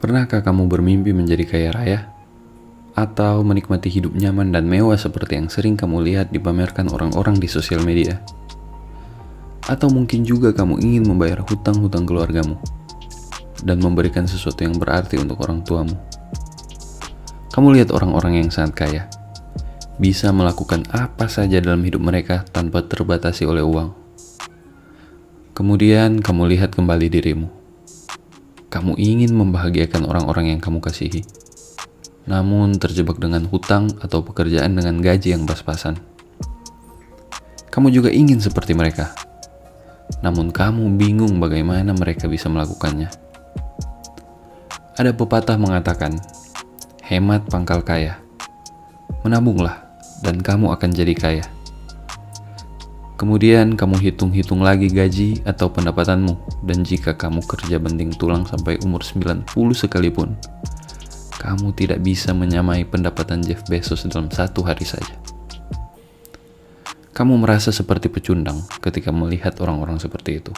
Pernahkah kamu bermimpi menjadi kaya raya? Atau menikmati hidup nyaman dan mewah seperti yang sering kamu lihat dipamerkan orang-orang di sosial media? Atau mungkin juga kamu ingin membayar hutang-hutang keluargamu dan memberikan sesuatu yang berarti untuk orang tuamu. Kamu lihat orang-orang yang sangat kaya, bisa melakukan apa saja dalam hidup mereka tanpa terbatasi oleh uang. Kemudian kamu lihat kembali dirimu. Kamu ingin membahagiakan orang-orang yang kamu kasihi, namun terjebak dengan hutang atau pekerjaan dengan gaji yang pas-pasan. Kamu juga ingin seperti mereka, namun kamu bingung bagaimana mereka bisa melakukannya. Ada pepatah mengatakan, hemat pangkal kaya, menabunglah dan kamu akan jadi kaya. Kemudian kamu hitung-hitung lagi gaji atau pendapatanmu, dan jika kamu kerja banting tulang sampai umur 90 sekalipun, kamu tidak bisa menyamai pendapatan Jeff Bezos dalam satu hari saja. Kamu merasa seperti pecundang ketika melihat orang-orang seperti itu.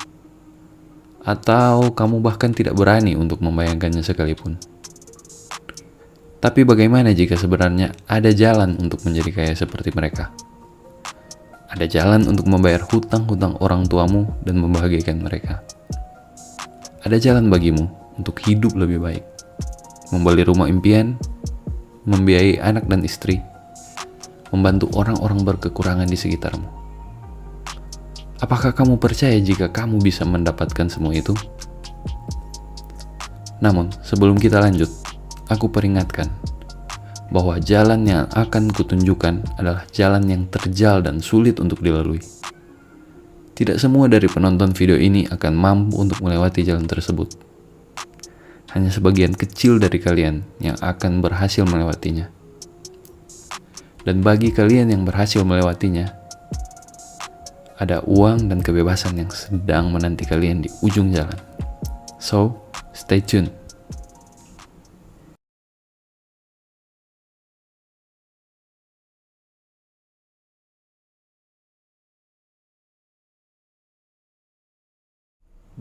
Atau kamu bahkan tidak berani untuk membayangkannya sekalipun. Tapi bagaimana jika sebenarnya ada jalan untuk menjadi kaya seperti mereka? Ada jalan untuk membayar hutang-hutang orang tuamu dan membahagiakan mereka. Ada jalan bagimu untuk hidup lebih baik, membeli rumah impian, membiayai anak dan istri, membantu orang-orang berkekurangan di sekitarmu. Apakah kamu percaya jika kamu bisa mendapatkan semua itu? Namun, sebelum kita lanjut, aku peringatkan bahwa jalan yang akan kutunjukkan adalah jalan yang terjal dan sulit untuk dilalui. Tidak semua dari penonton video ini akan mampu untuk melewati jalan tersebut. Hanya sebagian kecil dari kalian yang akan berhasil melewatinya. Dan bagi kalian yang berhasil melewatinya, ada uang dan kebebasan yang sedang menanti kalian di ujung jalan. So, stay tuned.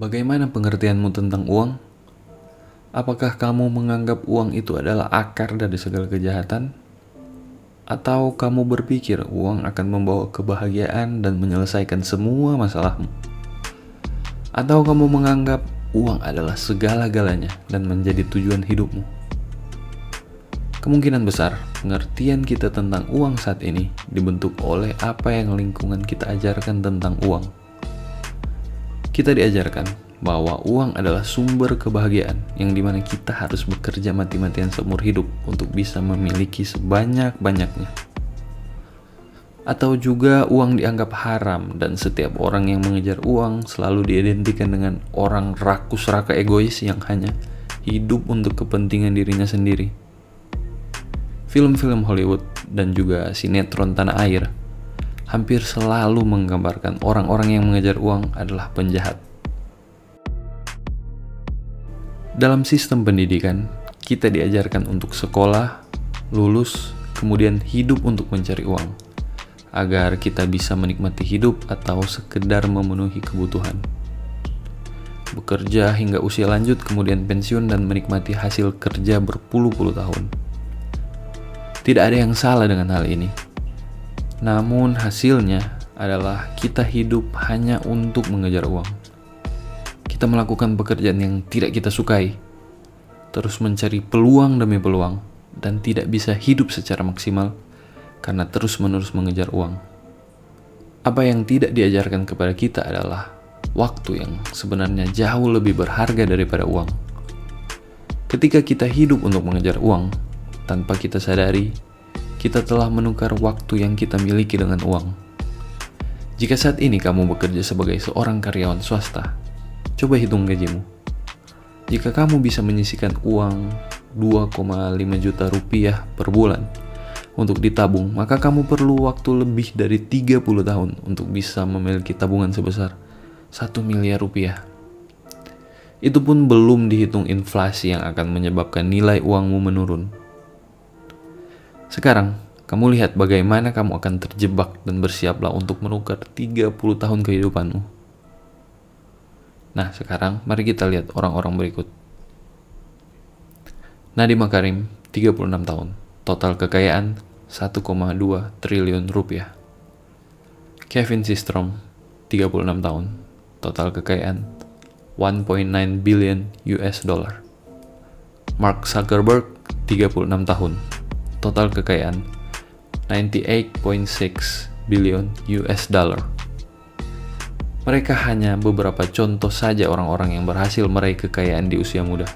Bagaimana pengertianmu tentang uang? Apakah kamu menganggap uang itu adalah akar dari segala kejahatan? Atau kamu berpikir uang akan membawa kebahagiaan dan menyelesaikan semua masalahmu? Atau kamu menganggap uang adalah segala-galanya dan menjadi tujuan hidupmu? Kemungkinan besar, pengertian kita tentang uang saat ini dibentuk oleh apa yang lingkungan kita ajarkan tentang uang. Kita diajarkan bahwa uang adalah sumber kebahagiaan yang dimana kita harus bekerja mati-matian seumur hidup untuk bisa memiliki sebanyak-banyaknya. Atau juga uang dianggap haram dan setiap orang yang mengejar uang selalu diidentikan dengan orang rakus raka egois yang hanya hidup untuk kepentingan dirinya sendiri. Film-film Hollywood dan juga sinetron tanah air hampir selalu menggambarkan orang-orang yang mengejar uang adalah penjahat. Dalam sistem pendidikan, kita diajarkan untuk sekolah, lulus, kemudian hidup untuk mencari uang, agar kita bisa menikmati hidup atau sekedar memenuhi kebutuhan. Bekerja hingga usia lanjut, kemudian pensiun dan menikmati hasil kerja berpuluh-puluh tahun. Tidak ada yang salah dengan hal ini. Namun hasilnya adalah kita hidup hanya untuk mengejar uang. Kita melakukan pekerjaan yang tidak kita sukai, terus mencari peluang demi peluang, dan tidak bisa hidup secara maksimal karena terus-menerus mengejar uang. Apa yang tidak diajarkan kepada kita adalah waktu yang sebenarnya jauh lebih berharga daripada uang. Ketika kita hidup untuk mengejar uang, tanpa kita sadari, kita telah menukar waktu yang kita miliki dengan uang. Jika saat ini kamu bekerja sebagai seorang karyawan swasta, coba hitung gajimu. Jika kamu bisa menyisihkan uang 2,5 juta rupiah per bulan untuk ditabung, maka kamu perlu waktu lebih dari 30 tahun untuk bisa memiliki tabungan sebesar 1 miliar rupiah. Itu pun belum dihitung inflasi yang akan menyebabkan nilai uangmu menurun. Sekarang, kamu lihat bagaimana kamu akan terjebak dan bersiaplah untuk menukar 30 tahun kehidupanmu. Nah, sekarang mari kita lihat orang-orang berikut. Nadiem Makarim, 36 tahun, total kekayaan 1,2 triliun rupiah. Kevin Systrom, 36 tahun, total kekayaan 1.9 billion US dollar. Mark Zuckerberg, 36 tahun, total kekayaan 98.6 billion US dollar. Mereka hanya beberapa contoh saja orang-orang yang berhasil meraih kekayaan di usia muda.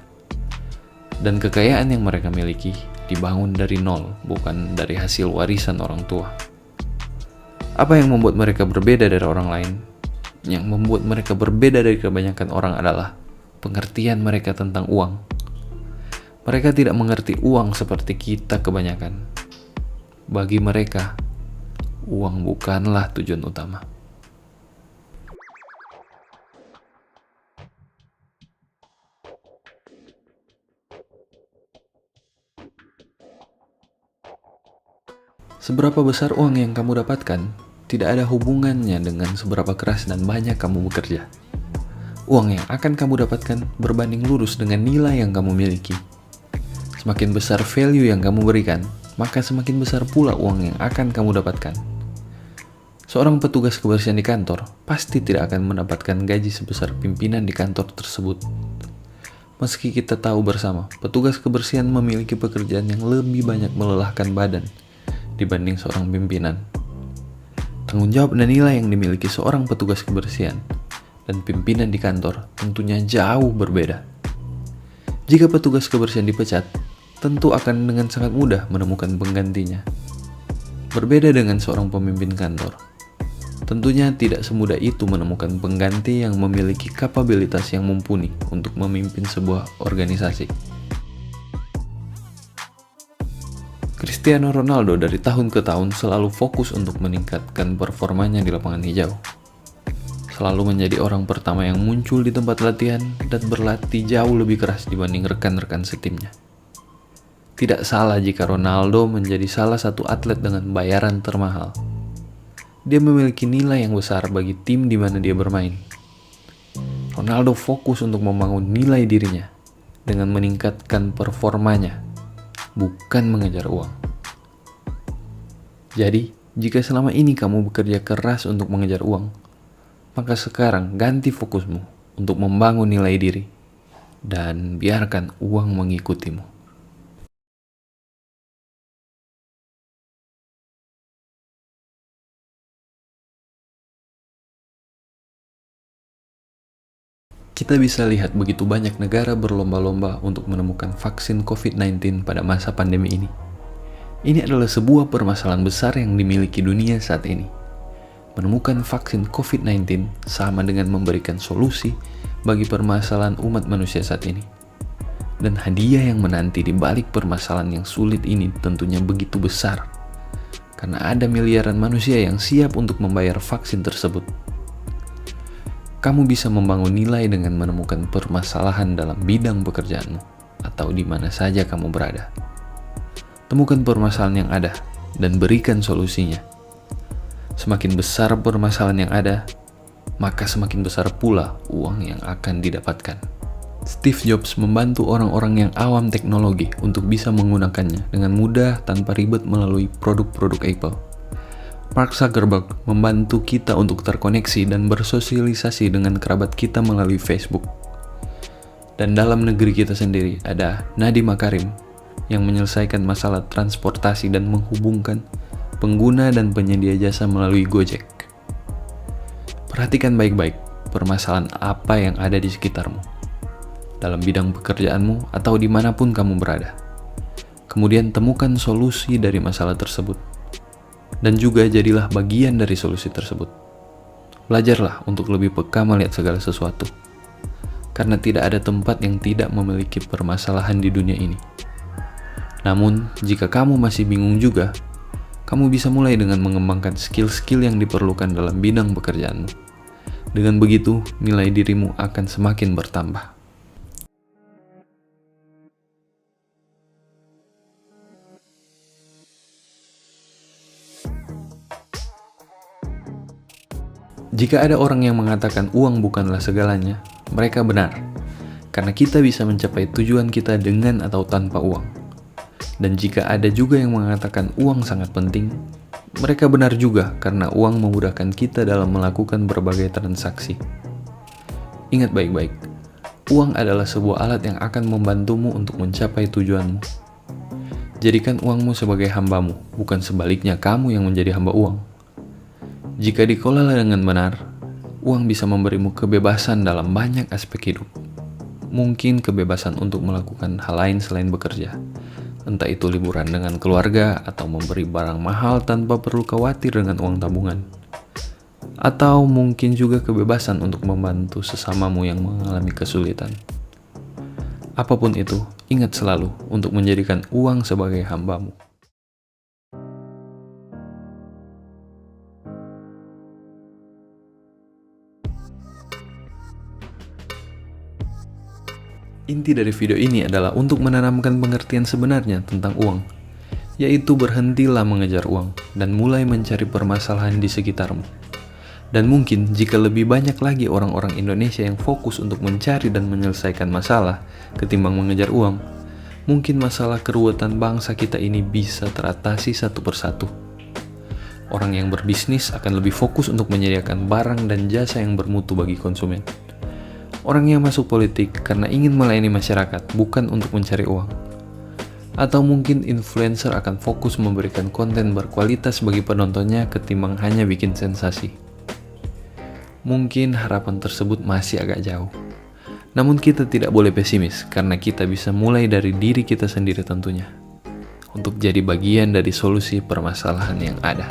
Dan kekayaan yang mereka miliki dibangun dari nol, bukan dari hasil warisan orang tua. Apa yang membuat mereka berbeda dari orang lain? Yang membuat mereka berbeda dari kebanyakan orang adalah pengertian mereka tentang uang. Mereka tidak mengerti uang seperti kita kebanyakan. Bagi mereka, uang bukanlah tujuan utama. Seberapa besar uang yang kamu dapatkan tidak ada hubungannya dengan seberapa keras dan banyak kamu bekerja. Uang yang akan kamu dapatkan berbanding lurus dengan nilai yang kamu miliki. Semakin besar value yang kamu berikan, maka semakin besar pula uang yang akan kamu dapatkan. Seorang petugas kebersihan di kantor pasti tidak akan mendapatkan gaji sebesar pimpinan di kantor tersebut. Meski kita tahu bersama, petugas kebersihan memiliki pekerjaan yang lebih banyak melelahkan badan dibanding seorang pimpinan. Tanggung jawab dan nilai yang dimiliki seorang petugas kebersihan dan pimpinan di kantor tentunya jauh berbeda. Jika petugas kebersihan dipecat, tentu akan dengan sangat mudah menemukan penggantinya. Berbeda dengan seorang pemimpin kantor, tentunya tidak semudah itu menemukan pengganti yang memiliki kapabilitas yang mumpuni untuk memimpin sebuah organisasi. Cristiano Ronaldo dari tahun ke tahun selalu fokus untuk meningkatkan performanya di lapangan hijau. Selalu menjadi orang pertama yang muncul di tempat latihan dan berlatih jauh lebih keras dibanding rekan-rekan setimnya. Tidak salah jika Ronaldo menjadi salah satu atlet dengan bayaran termahal. Dia memiliki nilai yang besar bagi tim di mana dia bermain. Ronaldo fokus untuk membangun nilai dirinya dengan meningkatkan performanya, bukan mengejar uang. Jadi, jika selama ini kamu bekerja keras untuk mengejar uang, maka sekarang ganti fokusmu untuk membangun nilai diri dan biarkan uang mengikutimu. Kita bisa lihat begitu banyak negara berlomba-lomba untuk menemukan vaksin COVID-19 pada masa pandemi ini. Ini adalah sebuah permasalahan besar yang dimiliki dunia saat ini. Menemukan vaksin COVID-19 sama dengan memberikan solusi bagi permasalahan umat manusia saat ini. Dan hadiah yang menanti di balik permasalahan yang sulit ini tentunya begitu besar. Karena ada miliaran manusia yang siap untuk membayar vaksin tersebut. Kamu bisa membangun nilai dengan menemukan permasalahan dalam bidang pekerjaanmu atau di mana saja kamu berada. Temukan permasalahan yang ada dan berikan solusinya. Semakin besar permasalahan yang ada, maka semakin besar pula uang yang akan didapatkan. Steve Jobs membantu orang-orang yang awam teknologi untuk bisa menggunakannya dengan mudah tanpa ribet melalui produk-produk Apple. Mark Zuckerberg membantu kita untuk terkoneksi dan bersosialisasi dengan kerabat kita melalui Facebook. Dan dalam negeri kita sendiri ada Nadiem Makarim yang menyelesaikan masalah transportasi dan menghubungkan pengguna dan penyedia jasa melalui Gojek. Perhatikan baik-baik permasalahan apa yang ada di sekitarmu, dalam bidang pekerjaanmu atau dimanapun kamu berada. Kemudian temukan solusi dari masalah tersebut. Dan juga jadilah bagian dari solusi tersebut. Belajarlah untuk lebih peka melihat segala sesuatu. Karena tidak ada tempat yang tidak memiliki permasalahan di dunia ini. Namun, jika kamu masih bingung juga, kamu bisa mulai dengan mengembangkan skill-skill yang diperlukan dalam bidang pekerjaanmu. Dengan begitu, nilai dirimu akan semakin bertambah. Jika ada orang yang mengatakan uang bukanlah segalanya, mereka benar. karena kita bisa mencapai tujuan kita dengan atau tanpa uang. Dan jika ada juga yang mengatakan uang sangat penting, mereka benar juga karena uang memudahkan kita dalam melakukan berbagai transaksi. Ingat baik-baik, uang adalah sebuah alat yang akan membantumu untuk mencapai tujuanmu. Jadikan uangmu sebagai hambamu, bukan sebaliknya kamu yang menjadi hamba uang. Jika dikelola dengan benar, uang bisa memberimu kebebasan dalam banyak aspek hidup. Mungkin kebebasan untuk melakukan hal lain selain bekerja, entah itu liburan dengan keluarga atau memberi barang mahal tanpa perlu khawatir dengan uang tabungan. Atau mungkin juga kebebasan untuk membantu sesamamu yang mengalami kesulitan. Apapun itu, ingat selalu untuk menjadikan uang sebagai hambamu. Inti dari video ini adalah untuk menanamkan pengertian sebenarnya tentang uang, yaitu berhentilah mengejar uang dan mulai mencari permasalahan di sekitarmu. Dan mungkin jika lebih banyak lagi orang-orang Indonesia yang fokus untuk mencari dan menyelesaikan masalah ketimbang mengejar uang, mungkin masalah keruwetan bangsa kita ini bisa teratasi satu persatu. Orang yang berbisnis akan lebih fokus untuk menyediakan barang dan jasa yang bermutu bagi konsumen. Orang yang masuk politik karena ingin melayani masyarakat, bukan untuk mencari uang. Atau mungkin influencer akan fokus memberikan konten berkualitas bagi penontonnya ketimbang hanya bikin sensasi. Mungkin harapan tersebut masih agak jauh. Namun kita tidak boleh pesimis karena kita bisa mulai dari diri kita sendiri tentunya. Untuk jadi bagian dari solusi permasalahan yang ada.